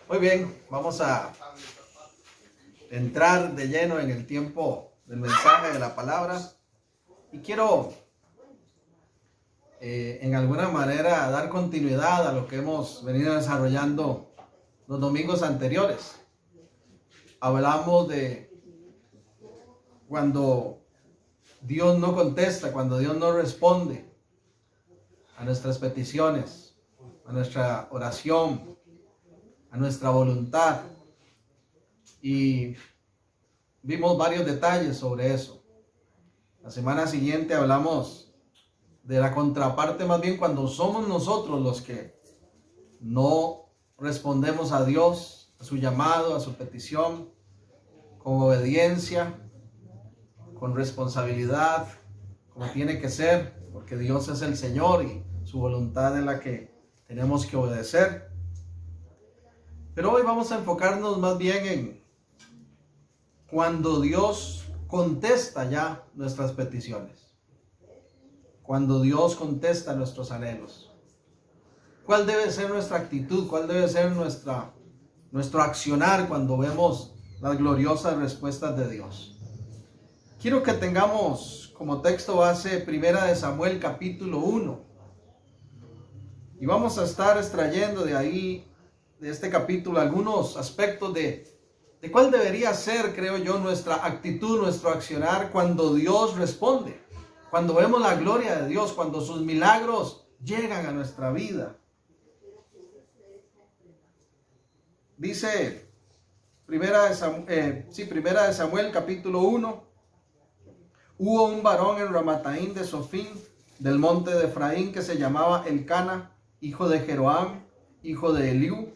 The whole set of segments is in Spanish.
Muy bien, vamos a entrar de lleno en el tiempo del mensaje de la palabra y quiero en alguna manera dar continuidad a lo que hemos venido desarrollando los domingos anteriores. Hablamos de cuando Dios no contesta, cuando Dios no responde a nuestras peticiones, a nuestra oración, a nuestra voluntad. Y vimos varios detalles sobre eso. La semana siguiente hablamos de la contraparte, más bien cuando somos nosotros los que no respondemos a Dios, a su llamado, a su petición, con obediencia, con responsabilidad, como tiene que ser, porque Dios es el Señor y su voluntad es la que tenemos que obedecer. Pero hoy vamos a enfocarnos más bien en cuando Dios contesta ya nuestras peticiones, cuando Dios contesta nuestros anhelos. ¿Cuál debe ser nuestra actitud? ¿Cuál debe ser nuestro accionar cuando vemos las gloriosas respuestas de Dios? Quiero que tengamos como texto base 1 Samuel capítulo 1. Y vamos a estar extrayendo de ahí, de este capítulo, algunos aspectos de cuál debería ser, creo yo, nuestra actitud, nuestro accionar cuando Dios responde. Cuando vemos la gloria de Dios, cuando sus milagros llegan a nuestra vida. Dice 1 de Samuel capítulo 1. Hubo un varón en Ramataim de Sofín, del monte de Efraín, que se llamaba Elcana, hijo de Jeroam, hijo de Eliú,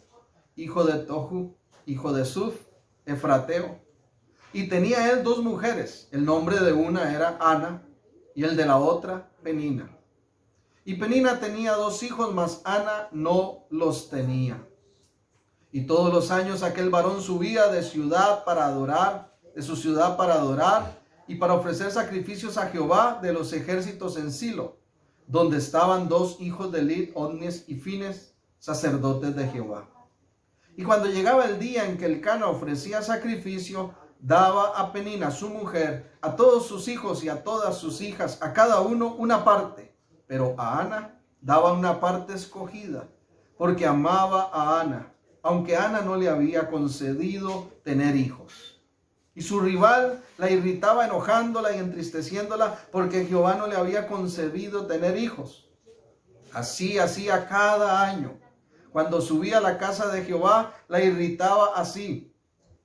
hijo de Tohu, hijo de Suf, efrateo. Y tenía él dos mujeres. El nombre de una era Ana y el de la otra Penina. Y Penina tenía dos hijos, mas Ana no los tenía. Y todos los años aquel varón subía de su ciudad para adorar y para ofrecer sacrificios a Jehová de los ejércitos en Silo, donde estaban dos hijos de Eli, Ofnis y Fines, sacerdotes de Jehová. Y cuando llegaba el día en que Elcana ofrecía sacrificio, daba a Penina su mujer, a todos sus hijos y a todas sus hijas, a cada uno una parte, pero a Ana daba una parte escogida, porque amaba a Ana, aunque Ana no le había concedido tener hijos. Y su rival la irritaba enojándola y entristeciéndola, porque Jehová no le había concedido tener hijos. Así hacía cada año. Cuando subía a la casa de Jehová, la irritaba así,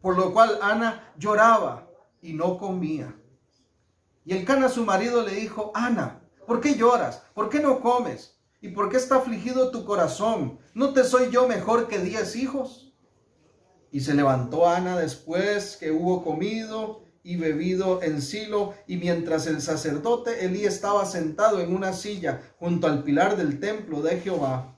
por lo cual Ana lloraba y no comía. Y Elcana su marido le dijo: Ana, ¿por qué lloras? ¿Por qué no comes? ¿Y por qué está afligido tu corazón? ¿No te soy yo mejor que 10 hijos? Y se levantó Ana después que hubo comido y bebido en Silo, y mientras el sacerdote Elí estaba sentado en una silla junto al pilar del templo de Jehová,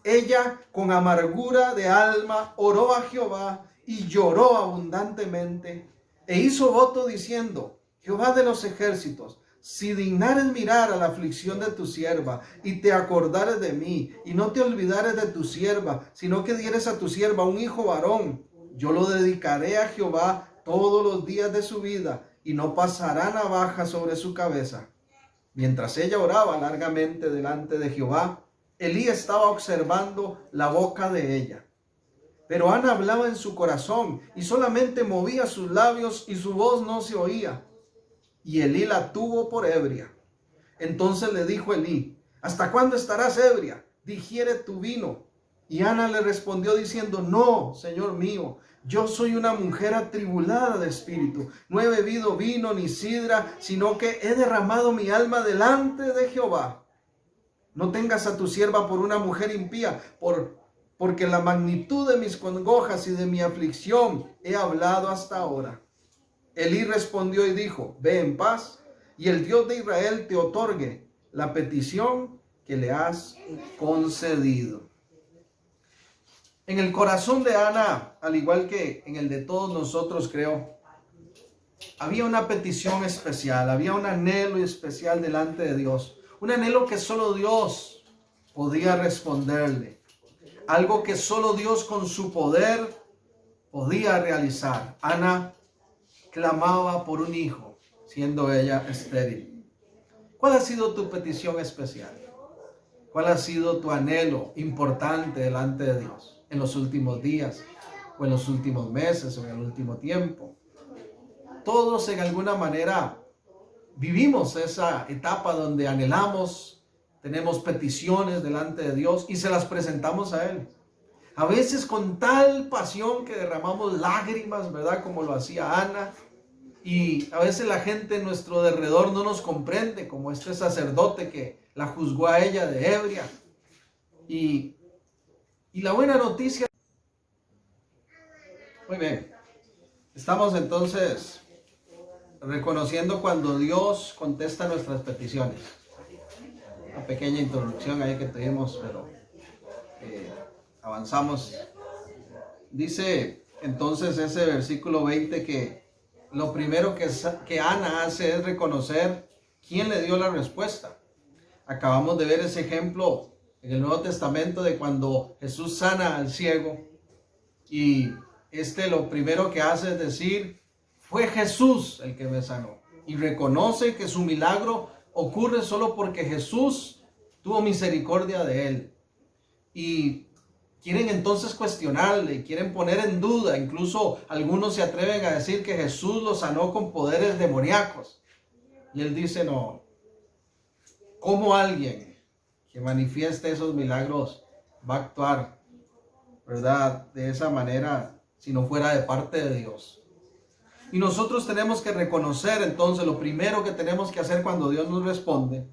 ella con amargura de alma oró a Jehová y lloró abundantemente, e hizo voto diciendo: Jehová de los ejércitos, si dignares mirar a la aflicción de tu sierva, y te acordares de mí, y no te olvidares de tu sierva, sino que dieres a tu sierva un hijo varón, yo lo dedicaré a Jehová todos los días de su vida, y no pasará navaja sobre su cabeza. Mientras ella oraba largamente delante de Jehová, Elí estaba observando la boca de ella. Pero Ana hablaba en su corazón y solamente movía sus labios y su voz no se oía. Y Elí la tuvo por ebria. Entonces le dijo Elí: ¿hasta cuándo estarás ebria? Digiere tu vino. Y Ana le respondió diciendo: no, Señor mío, yo soy una mujer atribulada de espíritu. No he bebido vino ni sidra, sino que he derramado mi alma delante de Jehová. No tengas a tu sierva por una mujer impía, porque la magnitud de mis congojas y de mi aflicción he hablado hasta ahora. Elí respondió y dijo: ve en paz, y el Dios de Israel te otorgue la petición que le has concedido. En el corazón de Ana, al igual que en el de todos nosotros, creo, había una petición especial, había un anhelo especial delante de Dios. Un anhelo que solo Dios podía responderle. Algo que solo Dios con su poder podía realizar. Ana clamaba por un hijo, siendo ella estéril. ¿Cuál ha sido tu petición especial? ¿Cuál ha sido tu anhelo importante delante de Dios en los últimos días, o en los últimos meses, o en el último tiempo? Todos en alguna manera vivimos esa etapa donde anhelamos, tenemos peticiones delante de Dios y se las presentamos a Él. A veces con tal pasión que derramamos lágrimas, ¿verdad? Como lo hacía Ana. Y a veces la gente en nuestro derredor no nos comprende, como este sacerdote que la juzgó a ella de ebria. Y la buena noticia... Muy bien. Estamos entonces reconociendo cuando Dios contesta nuestras peticiones. Una pequeña introducción ahí que tuvimos, pero avanzamos. Dice entonces ese versículo 20 que lo primero que Ana hace es reconocer quién le dio la respuesta. Acabamos de ver ese ejemplo en el Nuevo Testamento de cuando Jesús sana al ciego. Y lo primero que hace es decir, fue Jesús el que me sanó. Y reconoce que su milagro ocurre solo porque Jesús tuvo misericordia de él. Y quieren entonces cuestionarle, quieren poner en duda, incluso algunos se atreven a decir que Jesús lo sanó con poderes demoníacos. Y él dice, no, ¿cómo alguien que manifieste esos milagros va a actuar, verdad, de esa manera si no fuera de parte de Dios? Y nosotros tenemos que reconocer entonces, lo primero que tenemos que hacer cuando Dios nos responde,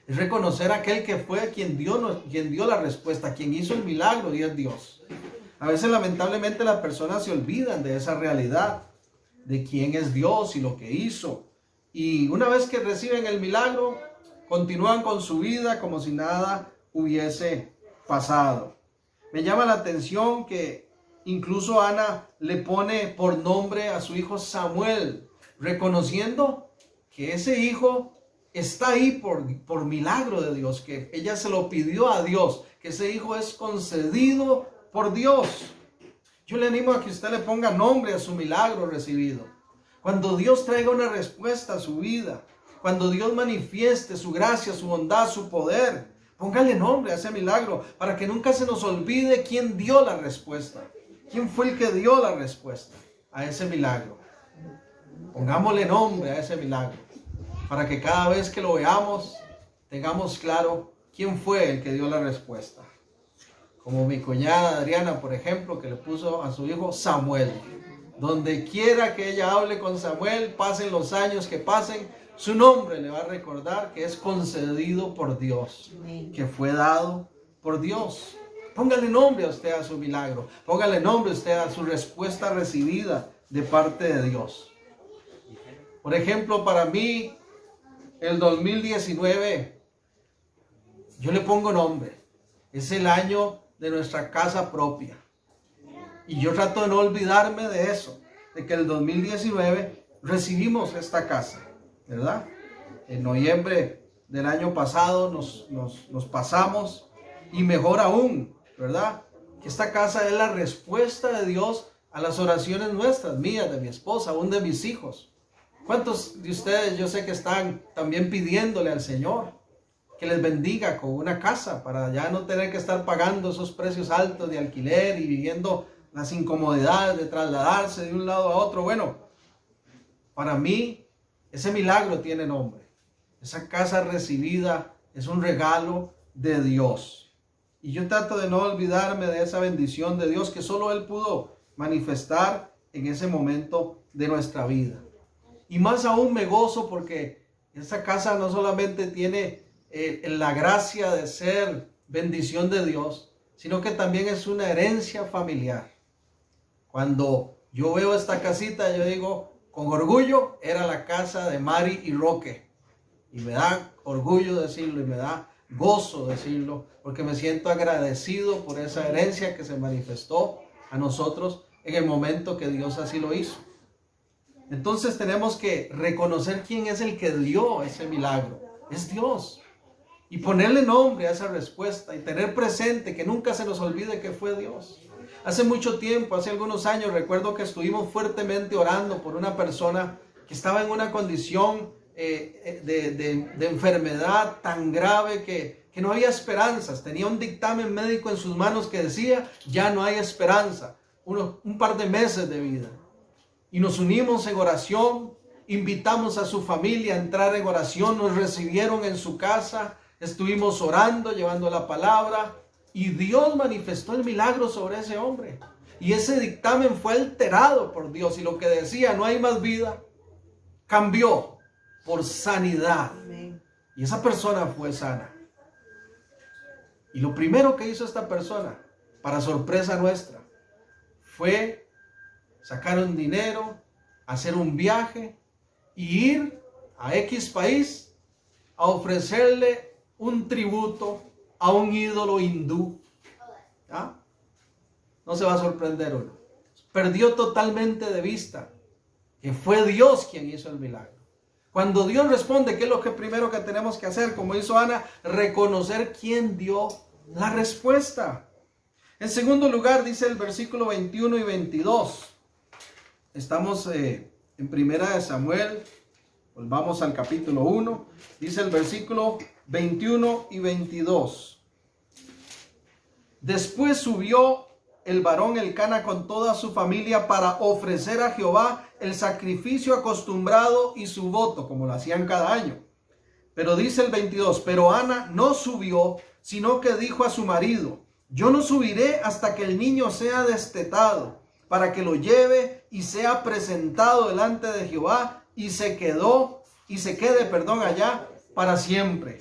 es reconocer a aquel que fue quien dio la respuesta, quien hizo el milagro, y es Dios. A veces lamentablemente las personas se olvidan de esa realidad, de quién es Dios y lo que hizo. Y una vez que reciben el milagro, continúan con su vida como si nada hubiese pasado. Me llama la atención que incluso Ana le pone por nombre a su hijo Samuel, reconociendo que ese hijo está ahí por milagro de Dios, que ella se lo pidió a Dios, que ese hijo es concedido por Dios. Yo le animo a que usted le ponga nombre a su milagro recibido. Cuando Dios traiga una respuesta a su vida, cuando Dios manifieste su gracia, su bondad, su poder, póngale nombre a ese milagro para que nunca se nos olvide quién dio la respuesta. ¿Quién fue el que dio la respuesta a ese milagro? Pongámosle nombre a ese milagro, para que cada vez que lo veamos, tengamos claro quién fue el que dio la respuesta. Como mi cuñada Adriana, por ejemplo, que le puso a su hijo Samuel. Donde quiera que ella hable con Samuel, pasen los años que pasen, su nombre le va a recordar que es concedido por Dios, que fue dado por Dios. Póngale nombre a usted a su milagro, póngale nombre a usted a su respuesta recibida de parte de Dios. Por ejemplo, para mí, el 2019, yo le pongo nombre. Es el año de nuestra casa propia. Y yo trato de no olvidarme de eso, de que el 2019 recibimos esta casa, ¿verdad? En noviembre del año pasado nos pasamos, y mejor aún, ¿verdad? Que esta casa es la respuesta de Dios a las oraciones nuestras, mías, de mi esposa, aún de mis hijos. ¿Cuántos de ustedes yo sé que están también pidiéndole al Señor que les bendiga con una casa para ya no tener que estar pagando esos precios altos de alquiler y viviendo las incomodidades de trasladarse de un lado a otro? Bueno, para mí ese milagro tiene nombre. Esa casa recibida es un regalo de Dios. Y yo trato de no olvidarme de esa bendición de Dios que solo Él pudo manifestar en ese momento de nuestra vida. Y más aún me gozo porque esta casa no solamente tiene la gracia de ser bendición de Dios, sino que también es una herencia familiar. Cuando yo veo esta casita, yo digo, con orgullo, era la casa de Mari y Roque. Y me da orgullo decirlo y me da gozo decirlo, porque me siento agradecido por esa herencia que se manifestó a nosotros en el momento que Dios así lo hizo. Entonces tenemos que reconocer quién es el que dio ese milagro. Es Dios. y ponerle nombre a esa respuesta y tener presente que nunca se nos olvide que fue Dios. Hace mucho tiempo, hace algunos años, recuerdo que estuvimos fuertemente orando por una persona que estaba en una condición de enfermedad tan grave que no había esperanzas. Tenía un dictamen médico en sus manos que decía, ya no hay esperanza, un par de meses de vida. Y nos unimos en oración, invitamos a su familia a entrar en oración, nos recibieron en su casa, estuvimos orando, llevando la palabra, y Dios manifestó el milagro sobre ese hombre. Y ese dictamen fue alterado por Dios, y lo que decía, no hay más vida, cambió por sanidad. Amén. Y esa persona fue sana. Y lo primero que hizo esta persona, para sorpresa nuestra, fue sacar un dinero, hacer un viaje y ir a X país a ofrecerle un tributo a un ídolo hindú. ¿Ah? No se va a sorprender uno. Perdió totalmente de vista que fue Dios quien hizo el milagro. Cuando Dios responde, ¿qué es lo primero que tenemos que hacer? Como hizo Ana, reconocer quién dio la respuesta. En segundo lugar, dice el versículo 21 y 22. Estamos en Primera de Samuel. Volvamos al capítulo 1. Dice el versículo 21 y 22. Después subió el varón Elcana con toda su familia para ofrecer a Jehová el sacrificio acostumbrado y su voto, como lo hacían cada año. Pero dice el 22, pero Ana no subió, sino que dijo a su marido, yo no subiré hasta que el niño sea destetado, para que lo lleve y sea presentado delante de Jehová, y se quede allá para siempre.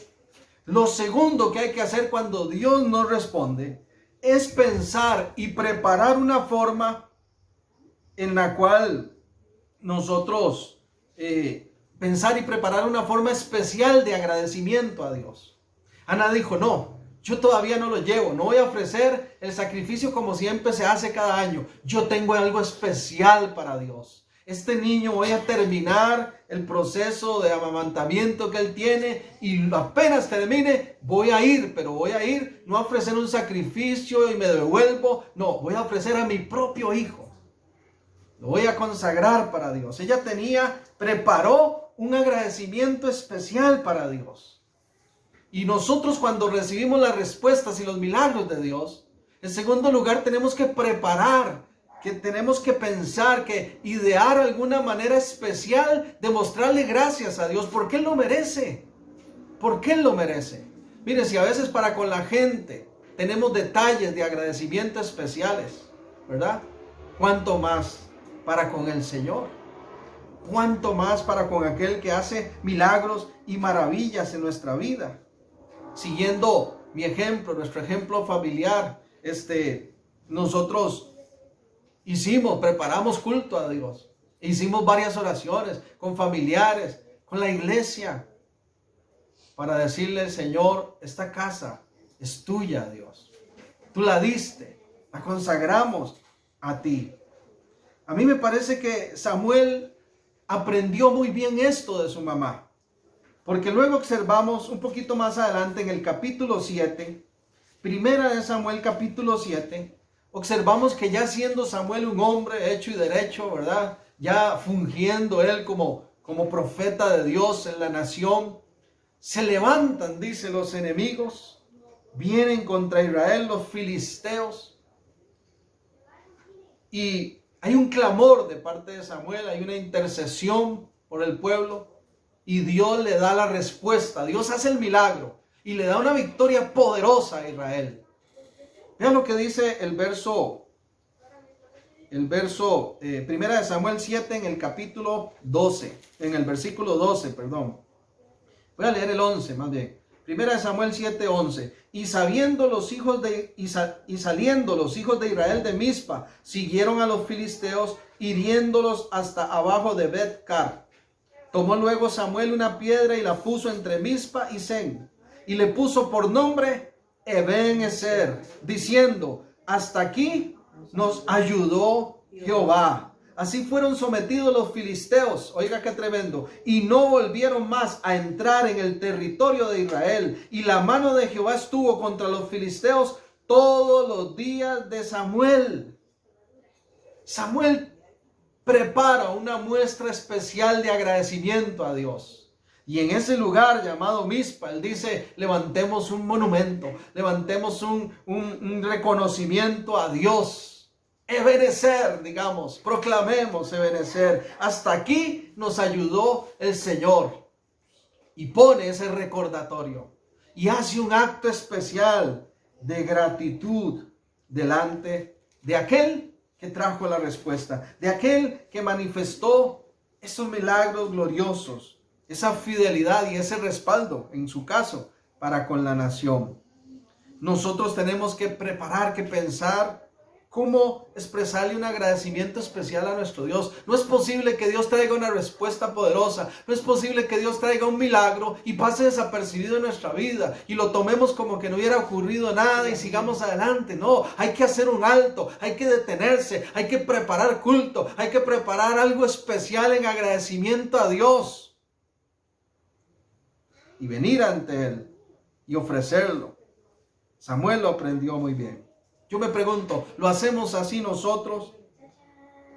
Lo segundo que hay que hacer cuando Dios nos responde es pensar y preparar una forma en la cual nosotros pensar y preparar una forma especial de agradecimiento a Dios. Ana dijo, no, yo todavía no lo llevo, no voy a ofrecer el sacrificio como siempre se hace cada año. Yo tengo algo especial para Dios. Este niño voy a terminar el proceso de amamantamiento que él tiene y apenas termine voy a ir, pero voy a ir no a ofrecer un sacrificio y me devuelvo, no, voy a ofrecer a mi propio hijo. Lo voy a consagrar para Dios. Ella preparó un agradecimiento especial para Dios. Y nosotros cuando recibimos las respuestas y los milagros de Dios, en segundo lugar tenemos que preparar, que tenemos que pensar, que idear alguna manera especial de mostrarle gracias a Dios, porque Él lo merece. Porque Él lo merece. Mire, si a veces para con la gente tenemos detalles de agradecimiento especiales, ¿verdad? ¿Cuánto más para con el Señor? ¿Cuánto más para con aquel que hace milagros y maravillas en nuestra vida? Siguiendo mi ejemplo, nuestro ejemplo familiar, nosotros preparamos culto a Dios. Hicimos varias oraciones con familiares, con la iglesia, para decirle, Señor, esta casa es tuya, Dios. Tú la diste, la consagramos a ti. A mí me parece que Samuel aprendió muy bien esto de su mamá. Porque luego observamos un poquito más adelante en el capítulo 7, Primera de Samuel capítulo 7, observamos que ya siendo Samuel un hombre hecho y derecho, ¿verdad? Ya fungiendo él como profeta de Dios en la nación, se levantan, dice, los enemigos, vienen contra Israel los filisteos, y hay un clamor de parte de Samuel, hay una intercesión por el pueblo, y Dios le da la respuesta, Dios hace el milagro, y le da una victoria poderosa a Israel. Vean lo que dice el verso, Primera de Samuel 7 en el capítulo 12, en el versículo 12, perdón. Voy a leer el 11 más bien. Primera de Samuel 7, 11. Y saliendo los hijos de Israel de Mizpa, siguieron a los filisteos, hiriéndolos hasta abajo de Bet-car. Tomó luego Samuel una piedra y la puso entre Mizpa y Sen, y le puso por nombre Eben-ezer, diciendo, hasta aquí nos ayudó Jehová. Así fueron sometidos los filisteos, oiga qué tremendo, y no volvieron más a entrar en el territorio de Israel. Y la mano de Jehová estuvo contra los filisteos todos los días de Samuel. Samuel prepara una muestra especial de agradecimiento a Dios. Y en ese lugar llamado Mizpa, él dice, levantemos un monumento, levantemos un reconocimiento a Dios. Ebenecer, digamos, proclamemos Ebenecer. Hasta aquí nos ayudó el Señor. Y pone ese recordatorio. Y hace un acto especial de gratitud delante de aquel que trajo la respuesta, de aquel que manifestó esos milagros gloriosos, esa fidelidad y ese respaldo, en su caso, para con la nación. Nosotros tenemos que preparar, que pensar cómo expresarle un agradecimiento especial a nuestro Dios. No es posible que Dios traiga una respuesta poderosa. No es posible que Dios traiga un milagro y pase desapercibido en nuestra vida y lo tomemos como que no hubiera ocurrido nada y sigamos adelante. No, hay que hacer un alto, hay que detenerse, hay que preparar culto, hay que preparar algo especial en agradecimiento a Dios y venir ante Él y ofrecerlo. Samuel lo aprendió muy bien. Yo me pregunto, ¿lo hacemos así nosotros?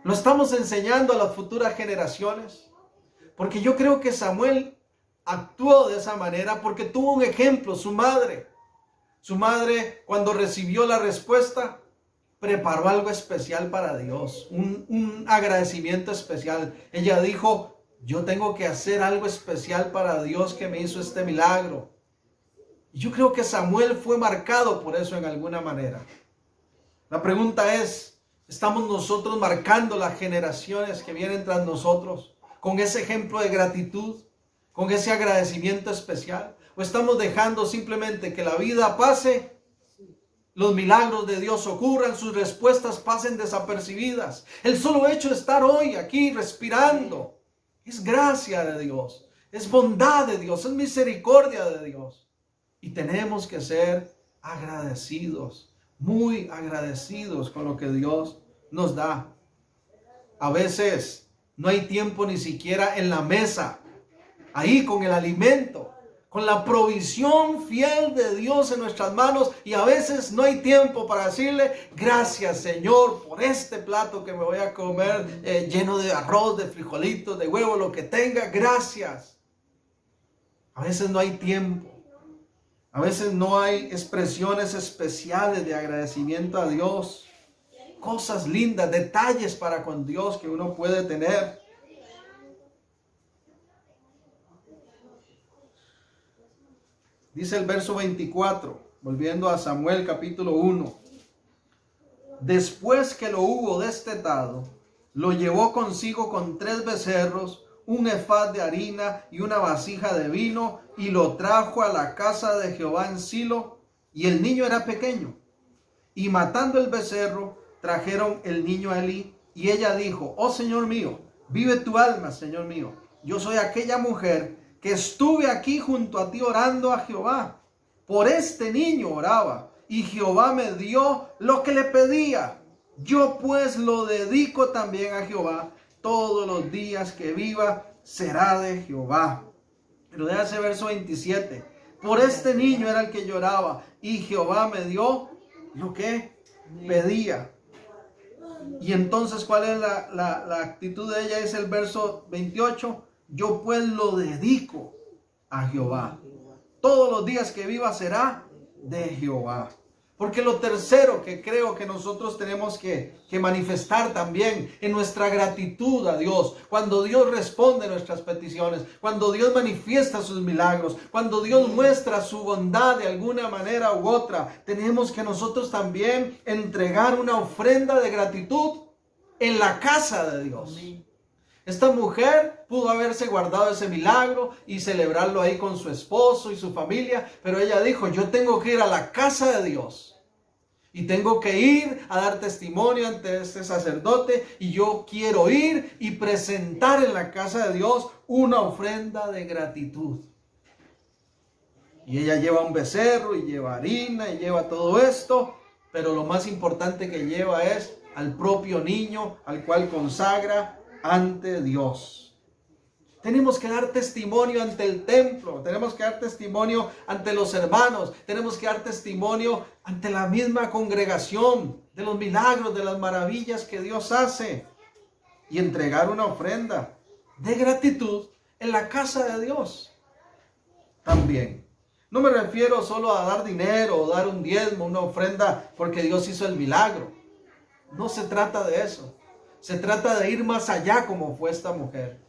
¿Lo estamos enseñando a las futuras generaciones? Porque yo creo que Samuel actuó de esa manera porque tuvo un ejemplo, su madre. Su madre, cuando recibió la respuesta, preparó algo especial para Dios, un agradecimiento especial. Ella dijo, yo tengo que hacer algo especial para Dios que me hizo este milagro. Y yo creo que Samuel fue marcado por eso en alguna manera. La pregunta es, ¿estamos nosotros marcando las generaciones que vienen tras nosotros con ese ejemplo de gratitud, con ese agradecimiento especial? ¿O estamos dejando simplemente que la vida pase, los milagros de Dios ocurran, sus respuestas pasen desapercibidas? El solo hecho de estar hoy aquí respirando es gracia de Dios, es bondad de Dios, es misericordia de Dios. Y tenemos que ser agradecidos. Muy agradecidos con lo que Dios nos da. A veces no hay tiempo ni siquiera en la mesa, ahí con el alimento, con la provisión fiel de Dios en nuestras manos, y a veces no hay tiempo para decirle gracias Señor por este plato que me voy a comer lleno de arroz, de frijolitos, de huevo, lo que tenga, gracias. A veces no hay tiempo. A veces no hay expresiones especiales de agradecimiento a Dios. Cosas lindas, detalles para con Dios que uno puede tener. Dice el verso 24, volviendo a Samuel capítulo 1. Después que lo hubo destetado, lo llevó consigo con 3 becerros, un efad de harina y una vasija de vino, y lo trajo a la casa de Jehová en Silo, y el niño era pequeño. Y matando el becerro, trajeron el niño a Elí, y ella dijo, oh Señor mío, vive tu alma, Señor mío. Yo soy aquella mujer que estuve aquí junto a ti orando a Jehová. Por este niño oraba, y Jehová me dio lo que le pedía. Yo pues lo dedico también a Jehová. Todos los días que viva será de Jehová. Pero de ese verso 27. Por este niño era el que lloraba, y Jehová me dio lo que pedía. Y entonces, ¿cuál es la actitud de ella? Es el verso 28. Yo pues lo dedico a Jehová. Todos los días que viva será de Jehová. Porque lo tercero que creo que nosotros tenemos que manifestar también en nuestra gratitud a Dios, cuando Dios responde nuestras peticiones, cuando Dios manifiesta sus milagros, cuando Dios muestra su bondad de alguna manera u otra, tenemos que nosotros también entregar una ofrenda de gratitud en la casa de Dios. Esta mujer pudo haberse guardado ese milagro y celebrarlo ahí con su esposo y su familia, pero ella dijo, yo tengo que ir a la casa de Dios y tengo que ir a dar testimonio ante este sacerdote, y yo quiero ir y presentar en la casa de Dios una ofrenda de gratitud. Y ella lleva un becerro y lleva harina y lleva todo esto, pero lo más importante que lleva es al propio niño, al cual consagra ante Dios. Tenemos que dar testimonio ante el templo, tenemos que dar testimonio ante los hermanos, tenemos que dar testimonio ante la misma congregación de los milagros, de las maravillas que Dios hace, y entregar una ofrenda de gratitud en la casa de Dios también. No me refiero solo a dar dinero o dar un diezmo, una ofrenda porque Dios hizo el milagro. No se trata de eso. Se trata de ir más allá como fue esta mujer.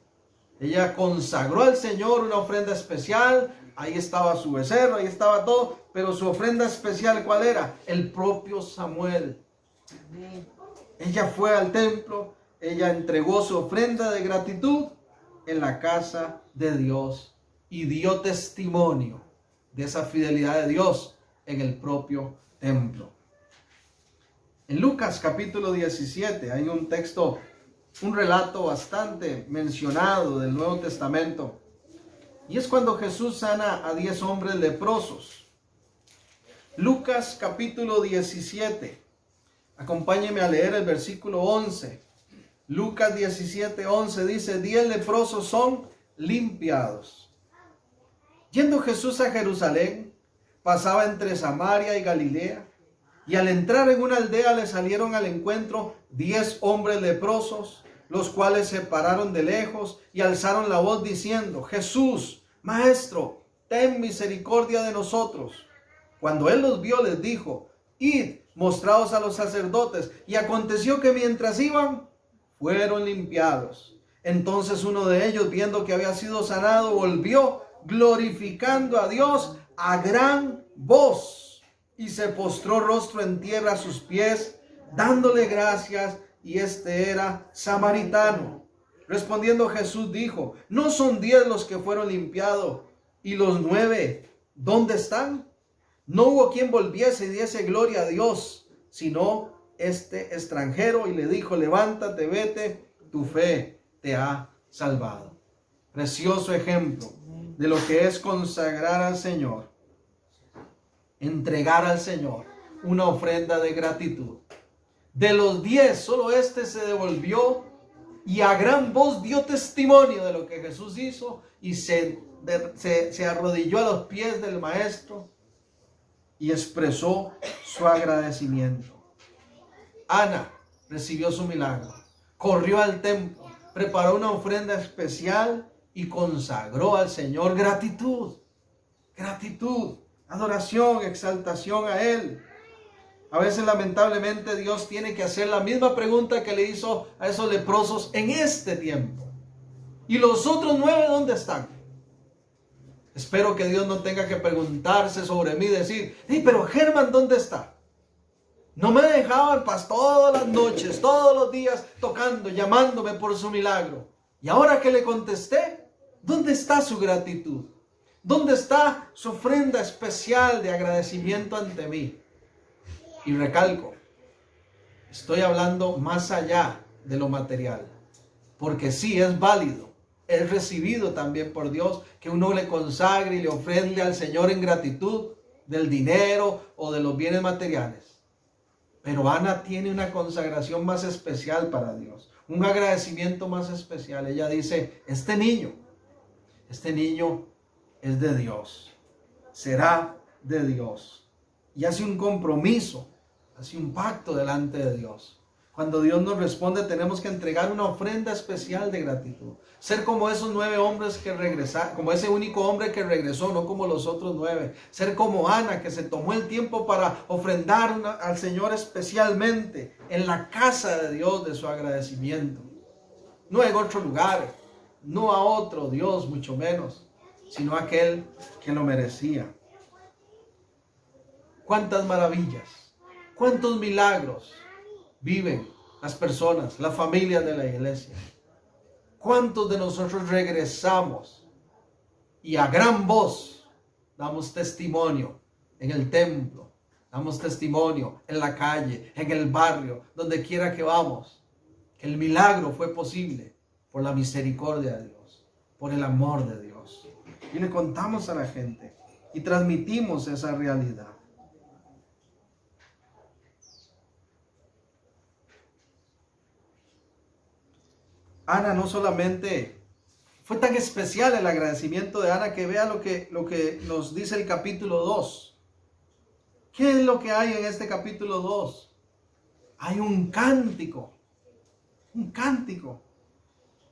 Ella consagró al Señor una ofrenda especial. Ahí estaba su becerro, ahí estaba todo. Pero su ofrenda especial, ¿cuál era? El propio Samuel. Ella fue al templo. Ella entregó su ofrenda de gratitud en la casa de Dios y dio testimonio de esa fidelidad de Dios en el propio templo. En Lucas capítulo 17 hay un texto, un relato bastante mencionado del Nuevo Testamento, y es cuando Jesús sana a 10 hombres leprosos. Lucas capítulo 17, acompáñeme a leer el versículo 11. Lucas 17:11 dice: 10 leprosos son limpiados. Yendo Jesús a Jerusalén, pasaba entre Samaria y Galilea, y al entrar en una aldea le salieron al encuentro 10 hombres leprosos, los cuales se pararon de lejos y alzaron la voz diciendo: Jesús, Maestro, ten misericordia de nosotros. Cuando él los vio, les dijo: Id, mostraos a los sacerdotes. Y aconteció que mientras iban, fueron limpiados. Entonces uno de ellos, viendo que había sido sanado, volvió glorificando a Dios a gran voz, y se postró rostro en tierra a sus pies, dándole gracias, y este era samaritano. Respondiendo Jesús dijo: ¿no son 10 los que fueron limpiados? ¿Y los 9 dónde están? No hubo quien volviese y diese gloria a Dios, sino este extranjero, y le dijo: levántate, vete, tu fe te ha salvado. Precioso ejemplo de lo que es consagrar al Señor, entregar al Señor una ofrenda de gratitud. De los 10, solo este se devolvió y a gran voz dio testimonio de lo que Jesús hizo, y se arrodilló a los pies del Maestro y expresó su agradecimiento. Ana recibió su milagro, corrió al templo, preparó una ofrenda especial y consagró al Señor gratitud, adoración, exaltación a Él. A veces, lamentablemente, Dios tiene que hacer la misma pregunta que le hizo a esos leprosos en este tiempo. ¿Y los otros 9 dónde están? Espero que Dios no tenga que preguntarse sobre mí y decir: hey, pero Germán, ¿dónde está? No me dejaba el pastor todas las noches, todos los días tocando, llamándome por su milagro. Y ahora que le contesté, ¿dónde está su gratitud? ¿Dónde está su ofrenda especial de agradecimiento ante mí? Y recalco, estoy hablando más allá de lo material, porque sí es válido, es recibido también por Dios que uno le consagre y le ofrende al Señor en gratitud del dinero o de los bienes materiales. Pero Ana tiene una consagración más especial para Dios, un agradecimiento más especial. Ella dice: este niño es de Dios, será de Dios. Y hace un compromiso, hace un pacto delante de Dios. Cuando Dios nos responde, tenemos que entregar una ofrenda especial de gratitud. Ser como esos 9 hombres que regresaron, como ese único hombre que regresó, no como los otros 9. Ser como Ana, que se tomó el tiempo para ofrendar al Señor especialmente en la casa de Dios de su agradecimiento. No en otro lugar, no a otro Dios, mucho menos, sino a aquel que lo merecía. Cuántas maravillas, cuántos milagros viven las personas, las familias de la iglesia. ¿Cuántos de nosotros regresamos y a gran voz damos testimonio en el templo, damos testimonio en la calle, en el barrio, donde quiera que vamos, que el milagro fue posible por la misericordia de Dios, por el amor de Dios? Y le contamos a la gente y transmitimos esa realidad. Ana no solamente fue tan especial el agradecimiento de Ana, que vea lo que nos dice el capítulo 2. ¿Qué es lo que hay en este capítulo 2? Hay un cántico. Un cántico.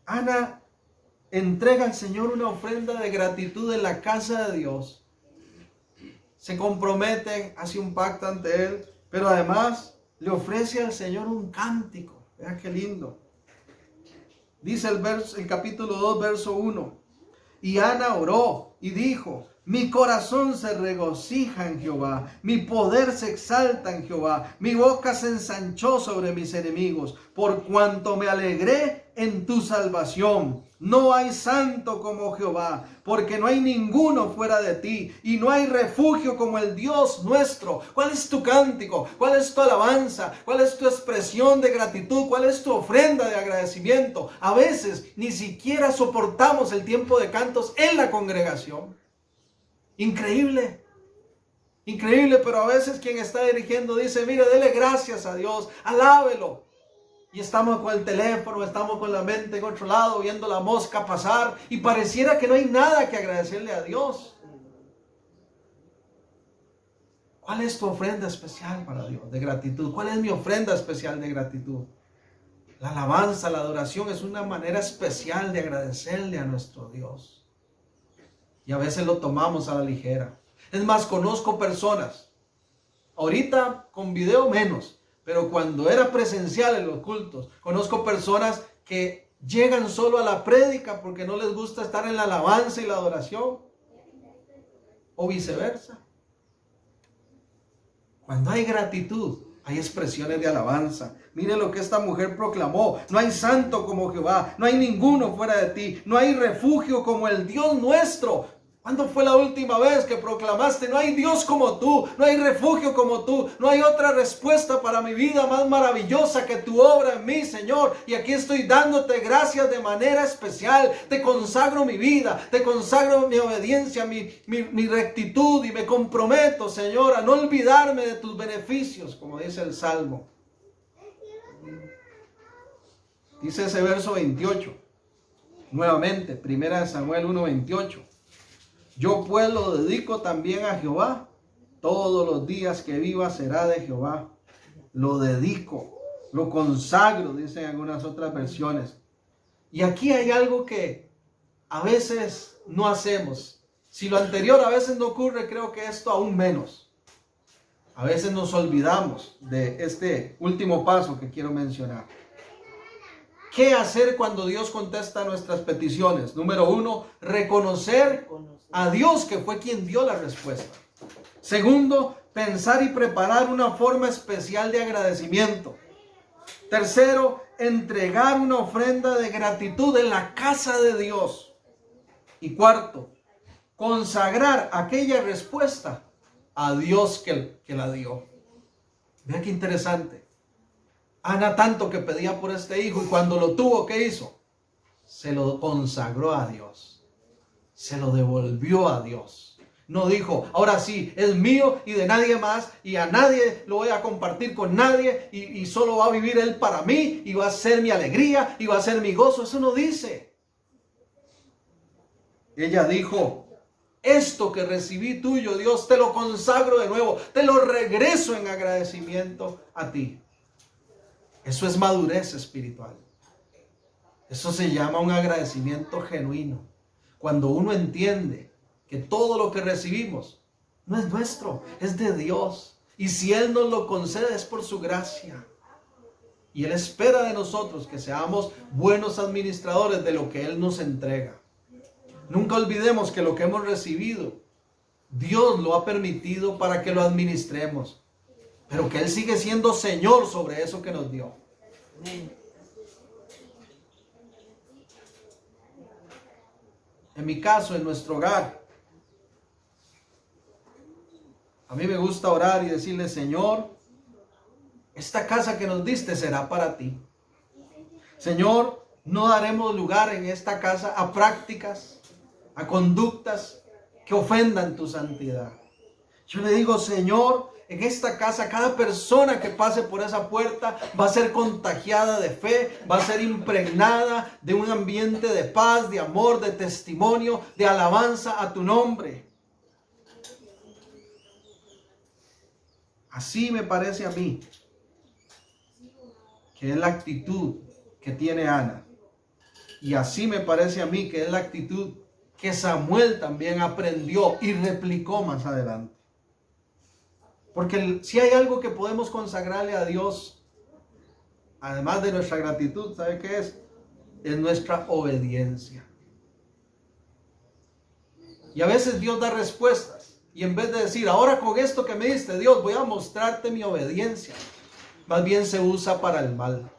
Ana entrega al Señor una ofrenda de gratitud en la casa de Dios. Se compromete, hace un pacto ante Él, pero además le ofrece al Señor un cántico. Vean qué lindo. Dice el capítulo 2, verso 1. Y Ana oró y dijo: mi corazón se regocija en Jehová, mi poder se exalta en Jehová, mi boca se ensanchó sobre mis enemigos, por cuanto me alegré en tu salvación. No hay santo como Jehová, porque no hay ninguno fuera de ti, y no hay refugio como el Dios nuestro. ¿Cuál es tu cántico? ¿Cuál es tu alabanza? ¿Cuál es tu expresión de gratitud? ¿Cuál es tu ofrenda de agradecimiento? A veces ni siquiera soportamos el tiempo de cantos en la congregación. Increíble, increíble, pero a veces quien está dirigiendo dice: mire, dele gracias a Dios, alábelo. Y estamos con el teléfono, estamos con la mente en otro lado, viendo la mosca pasar, y pareciera que no hay nada que agradecerle a Dios. ¿Cuál es tu ofrenda especial para Dios de gratitud? ¿Cuál es mi ofrenda especial de gratitud? La alabanza, la adoración es una manera especial de agradecerle a nuestro Dios. Y a veces lo tomamos a la ligera. Es más, conozco personas, ahorita con video menos, pero cuando era presencial en los cultos, conozco personas que llegan solo a la prédica porque no les gusta estar en la alabanza y la adoración, o viceversa. Cuando hay gratitud, hay expresiones de alabanza. Mire lo que esta mujer proclamó: no hay santo como Jehová, no hay ninguno fuera de ti, no hay refugio como el Dios nuestro. ¿Cuándo fue la última vez que proclamaste: no hay Dios como tú, no hay refugio como tú, no hay otra respuesta para mi vida más maravillosa que tu obra en mí, Señor? Y aquí estoy dándote gracias de manera especial. Te consagro mi vida, te consagro mi obediencia, mi rectitud, y me comprometo, Señor, a no olvidarme de tus beneficios, como dice el Salmo. Dice ese verso 28, nuevamente, 1 Samuel 1:28. Yo pues lo dedico también a Jehová, todos los días que viva será de Jehová. Lo dedico, lo consagro, dicen algunas otras versiones. Y aquí hay algo que a veces no hacemos. Si lo anterior a veces no ocurre, creo que esto aún menos. A veces nos olvidamos de este último paso que quiero mencionar. ¿Qué hacer cuando Dios contesta nuestras peticiones? Número 1, reconocer a Dios que fue quien dio la respuesta. Segundo, pensar y preparar una forma especial de agradecimiento. Tercero, entregar una ofrenda de gratitud en la casa de Dios. Y cuarto, consagrar aquella respuesta a Dios que la dio. Vea qué interesante. Ana tanto que pedía por este hijo, y cuando lo tuvo, ¿qué hizo? Se lo consagró a Dios. Se lo devolvió a Dios. No dijo: ahora sí, es mío y de nadie más, y a nadie lo voy a compartir con nadie, y solo va a vivir él para mí, y va a ser mi alegría, y va a ser mi gozo. Eso no dice. Ella dijo: esto que recibí tuyo, Dios, te lo consagro de nuevo, te lo regreso en agradecimiento a ti. Eso es madurez espiritual. Eso se llama un agradecimiento genuino. Cuando uno entiende que todo lo que recibimos no es nuestro, es de Dios. Y si Él nos lo concede es por su gracia. Y Él espera de nosotros que seamos buenos administradores de lo que Él nos entrega. Nunca olvidemos que lo que hemos recibido, Dios lo ha permitido para que lo administremos. Pero que Él sigue siendo Señor sobre eso que nos dio. En mi caso, en nuestro hogar, a mí me gusta orar y decirle: Señor, esta casa que nos diste será para ti. Señor, no daremos lugar en esta casa a prácticas, a conductas que ofendan tu santidad. Yo le digo: Señor, en esta casa, cada persona que pase por esa puerta va a ser contagiada de fe, va a ser impregnada de un ambiente de paz, de amor, de testimonio, de alabanza a tu nombre. Así me parece a mí que es la actitud que tiene Ana. Y así me parece a mí que es la actitud que Samuel también aprendió y replicó más adelante. Porque si hay algo que podemos consagrarle a Dios, además de nuestra gratitud, ¿sabe qué es? Es nuestra obediencia. Y a veces Dios da respuestas. Y en vez de decir, ahora con esto que me diste, Dios, voy a mostrarte mi obediencia, más bien se usa para el mal.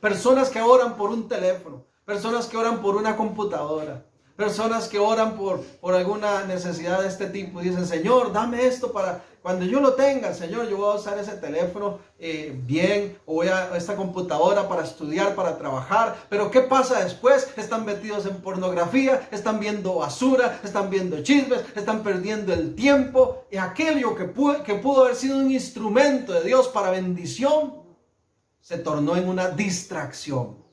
Personas que oran por un teléfono, personas que oran por una computadora, personas que oran por alguna necesidad de este tipo y dicen, Señor, dame esto para cuando yo lo tenga, Señor, yo voy a usar ese teléfono bien, o voy a esta computadora para estudiar, para trabajar. Pero ¿qué pasa después? Están metidos en pornografía, están viendo basura, están viendo chismes, están perdiendo el tiempo. Y aquello que pudo haber sido un instrumento de Dios para bendición, se tornó en una distracción.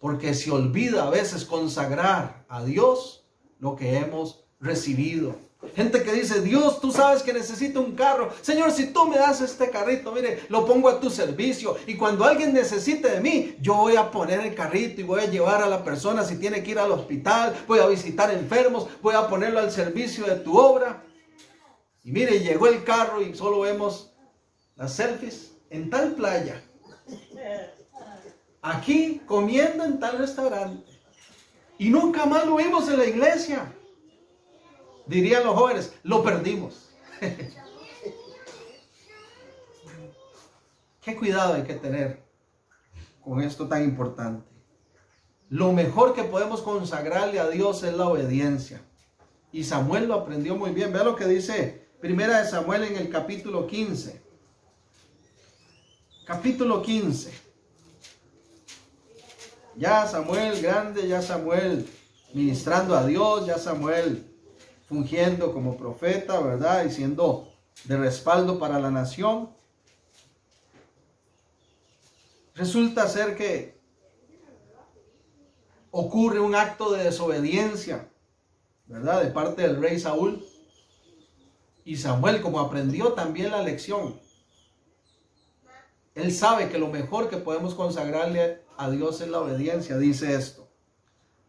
Porque se olvida a veces consagrar a Dios lo que hemos recibido. Gente que dice, Dios, tú sabes que necesito un carro. Señor, si tú me das este carrito, mire, lo pongo a tu servicio. Y cuando alguien necesite de mí, yo voy a poner el carrito y voy a llevar a la persona si tiene que ir al hospital. Voy a visitar enfermos, voy a ponerlo al servicio de tu obra. Y mire, llegó el carro y solo vemos las selfies en tal playa. Aquí comiendo en tal restaurante. Y nunca más lo vimos en la iglesia. Dirían los jóvenes, lo perdimos. Qué cuidado hay que tener con esto tan importante. Lo mejor que podemos consagrarle a Dios es la obediencia. Y Samuel lo aprendió muy bien. Vea lo que dice Primera de Samuel en el capítulo 15. Capítulo 15. Ya Samuel grande, ya Samuel ministrando a Dios, ya Samuel fungiendo como profeta, ¿verdad? Y siendo de respaldo para la nación. Resulta ser que ocurre un acto de desobediencia, ¿verdad? De parte del rey Saúl. Y Samuel, como aprendió también la lección, él sabe que lo mejor que podemos consagrarle a Dios es la obediencia. Dice esto.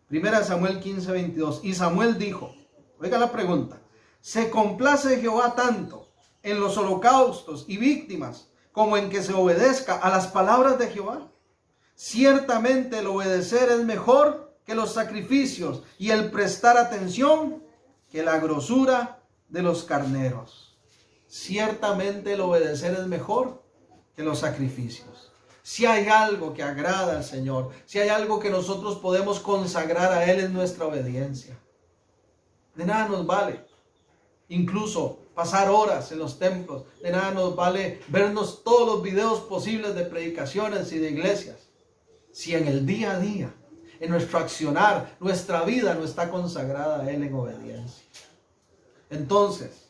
Primera Samuel 15:22. Y Samuel dijo, oiga la pregunta, ¿se complace Jehová tanto en los holocaustos y víctimas como en que se obedezca a las palabras de Jehová? Ciertamente el obedecer es mejor que los sacrificios y el prestar atención que la grosura de los carneros. Ciertamente el obedecer es mejor que los sacrificios. Si hay algo que agrada al Señor, si hay algo que nosotros podemos consagrar a Él, es nuestra obediencia. De nada nos vale incluso pasar horas en los templos, de nada nos vale vernos todos los videos posibles de predicaciones y de iglesias, si en el día a día, en nuestro accionar, nuestra vida no está consagrada a Él en obediencia. Entonces,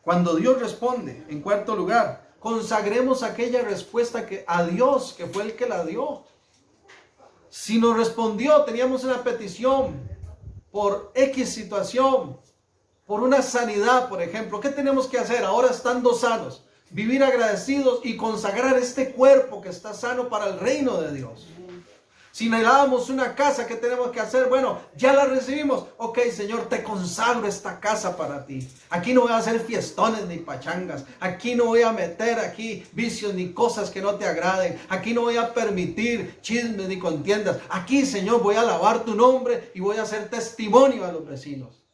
cuando Dios responde, en cuarto lugar, consagremos aquella respuesta a Dios, que fue el que la dio. Si nos respondió, teníamos una petición por X situación, por una sanidad, por ejemplo. ¿Qué tenemos que hacer ahora estando sanos? Vivir agradecidos y consagrar este cuerpo que está sano para el reino de Dios. Si anhelábamos una casa, ¿qué tenemos que hacer? Bueno, ya la recibimos. Ok, Señor, te consagro esta casa para ti. Aquí no voy a hacer fiestones ni pachangas. Aquí no voy a meter vicios ni cosas que no te agraden. Aquí no voy a permitir chismes ni contiendas. Aquí, Señor, voy a alabar tu nombre y voy a hacer testimonio a los vecinos.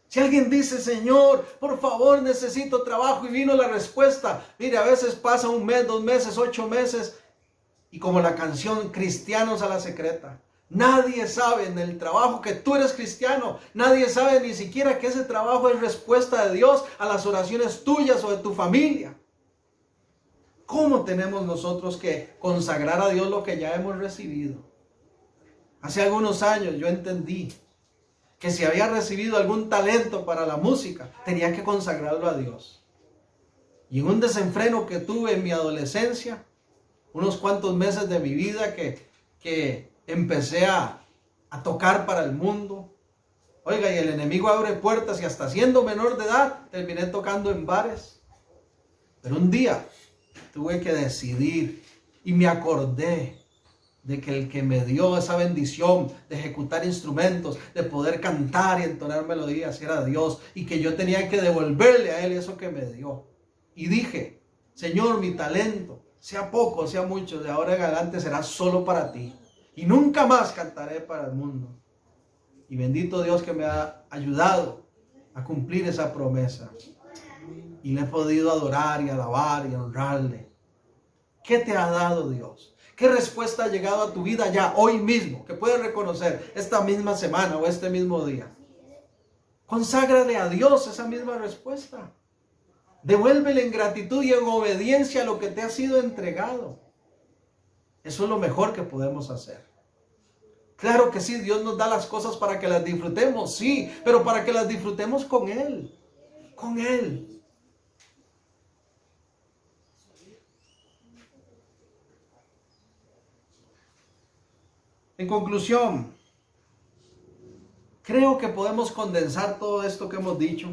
Si alguien dice, Señor, por favor, necesito trabajo, y vino la respuesta. Mire, a veces pasa 1 mes, 2 meses, 8 meses. Y como la canción Cristianos a la Secreta, nadie sabe en el trabajo que tú eres cristiano. Nadie sabe ni siquiera que ese trabajo es respuesta de Dios a las oraciones tuyas o de tu familia. ¿Cómo tenemos nosotros que consagrar a Dios lo que ya hemos recibido? Hace algunos años yo entendí que si había recibido algún talento para la música, tenía que consagrarlo a Dios. Y en un desenfreno que tuve en mi adolescencia, unos cuantos meses de mi vida que empecé a tocar para el mundo. Oiga, y el enemigo abre puertas y hasta siendo menor de edad terminé tocando en bares. Pero un día tuve que decidir y me acordé de que el que me dio esa bendición de ejecutar instrumentos, de poder cantar y entonar melodías era Dios, y que yo tenía que devolverle a Él eso que me dio. Y dije, Señor, mi talento, sea poco, sea mucho, de ahora en adelante será solo para ti. Y nunca más cantaré para el mundo. Y bendito Dios que me ha ayudado a cumplir esa promesa. Y le he podido adorar y alabar y honrarle. ¿Qué te ha dado Dios? ¿Qué respuesta ha llegado a tu vida ya hoy mismo? Que puedes reconocer esta misma semana o este mismo día. Conságrale a Dios esa misma respuesta. Devuélvele en gratitud y en obediencia a lo que te ha sido entregado. Eso es lo mejor que podemos hacer. Claro que sí, Dios nos da las cosas para que las disfrutemos, sí, pero para que las disfrutemos con Él. Con Él. En conclusión, creo que podemos condensar todo esto que hemos dicho.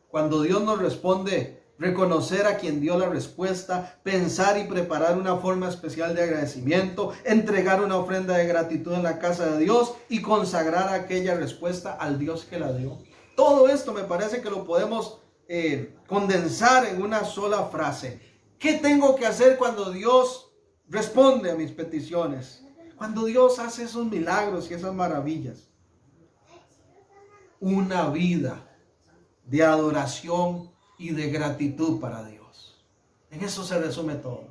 Cuando Dios nos responde, reconocer a quien dio la respuesta, pensar y preparar una forma especial de agradecimiento, entregar una ofrenda de gratitud en la casa de Dios y consagrar aquella respuesta al Dios que la dio. Todo esto me parece que lo podemos condensar en una sola frase. ¿Qué tengo que hacer cuando Dios responde a mis peticiones? Cuando Dios hace esos milagros y esas maravillas. Una vida de adoración y de gratitud para Dios. En eso se resume todo.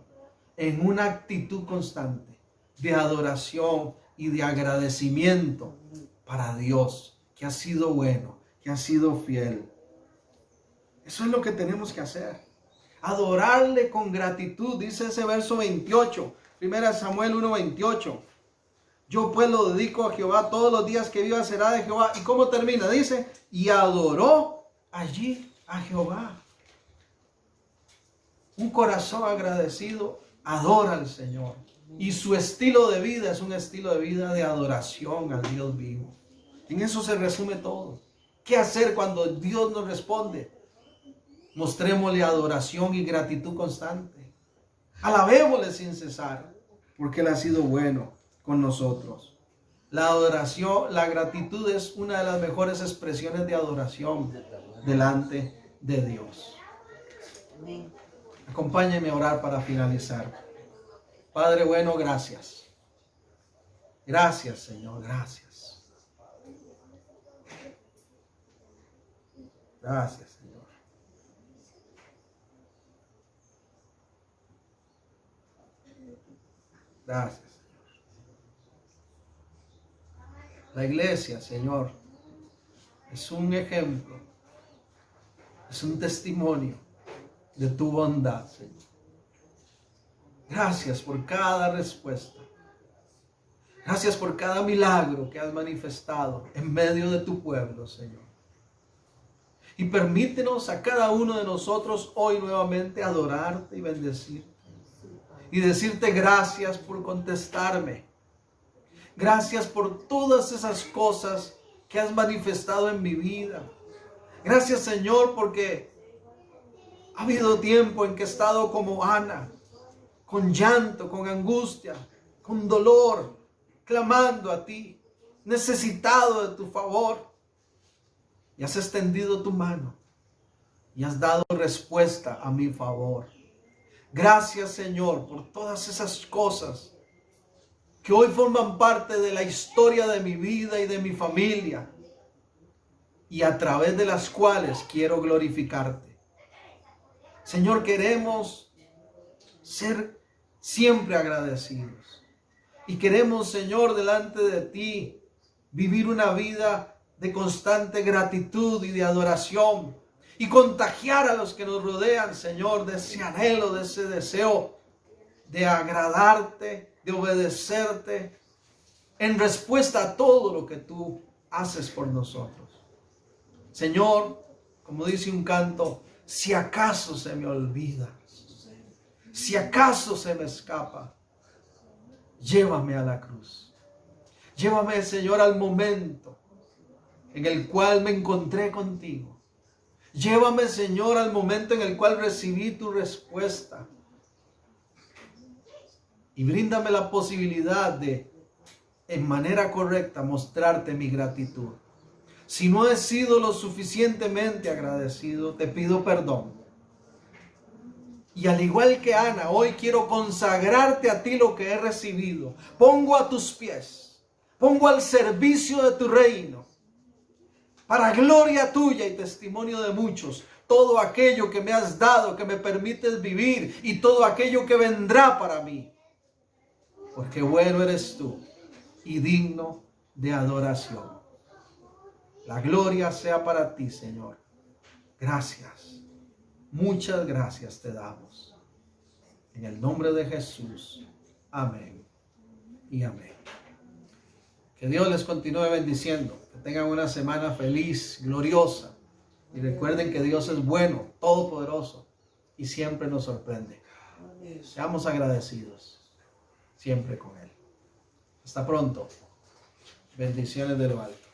En una actitud constante de adoración y de agradecimiento para Dios, que ha sido bueno, que ha sido fiel. Eso es lo que tenemos que hacer. Adorarle con gratitud, dice ese verso 28, 1 Samuel 1:28. Yo pues lo dedico a Jehová, todos los días que viva será de Jehová. ¿Y cómo termina? Dice, y adoró allí a Jehová. Un corazón agradecido adora al Señor. Y su estilo de vida es un estilo de vida de adoración al Dios vivo. En eso se resume todo. ¿Qué hacer cuando Dios nos responde? Mostrémosle adoración y gratitud constante. Alabémosle sin cesar, porque Él ha sido bueno con nosotros. La adoración, la gratitud es una de las mejores expresiones de adoración delante de Dios. Acompáñenme a orar para finalizar. Padre bueno, gracias. Gracias, Señor, gracias. Gracias, Señor. Gracias. La iglesia, Señor, es un ejemplo, es un testimonio de tu bondad, Señor. Gracias por cada respuesta. Gracias por cada milagro que has manifestado en medio de tu pueblo, Señor. Y permítenos a cada uno de nosotros hoy nuevamente adorarte y bendecirte. Y decirte gracias por contestarme. Gracias por todas esas cosas que has manifestado en mi vida. Gracias, Señor, porque ha habido tiempo en que he estado como Ana, con llanto, con angustia, con dolor, clamando a ti, necesitado de tu favor. Y has extendido tu mano y has dado respuesta a mi favor. Gracias, Señor, por todas esas cosas que hoy forman parte de la historia de mi vida y de mi familia, y a través de las cuales quiero glorificarte. Señor, queremos ser siempre agradecidos. Y queremos, Señor, delante de ti, vivir una vida de constante gratitud y de adoración. Y contagiar a los que nos rodean, Señor, de ese anhelo, de ese deseo de agradarte, de obedecerte, en respuesta a todo lo que tú haces por nosotros. Señor, como dice un canto, Si acaso se me olvida, si acaso se me escapa, llévame a la cruz. Llévame, Señor, al momento en el cual me encontré contigo. Llévame, Señor, al momento en el cual recibí tu respuesta. Y bríndame la posibilidad de, en manera correcta, mostrarte mi gratitud. Si no he sido lo suficientemente agradecido, te pido perdón. Y al igual que Ana, hoy quiero consagrarte a ti lo que he recibido. Pongo a tus pies, pongo al servicio de tu reino, para gloria tuya y testimonio de muchos, todo aquello que me has dado, que me permites vivir, y todo aquello que vendrá para mí. Porque bueno eres tú y digno de adoración. La gloria sea para ti, Señor. Gracias. Muchas gracias te damos. En el nombre de Jesús. Amén y amén. Que Dios les continúe bendiciendo. Que tengan una semana feliz, gloriosa. Y recuerden que Dios es bueno, todopoderoso y siempre nos sorprende. Seamos agradecidos siempre con Él. Hasta pronto. Bendiciones de lo alto.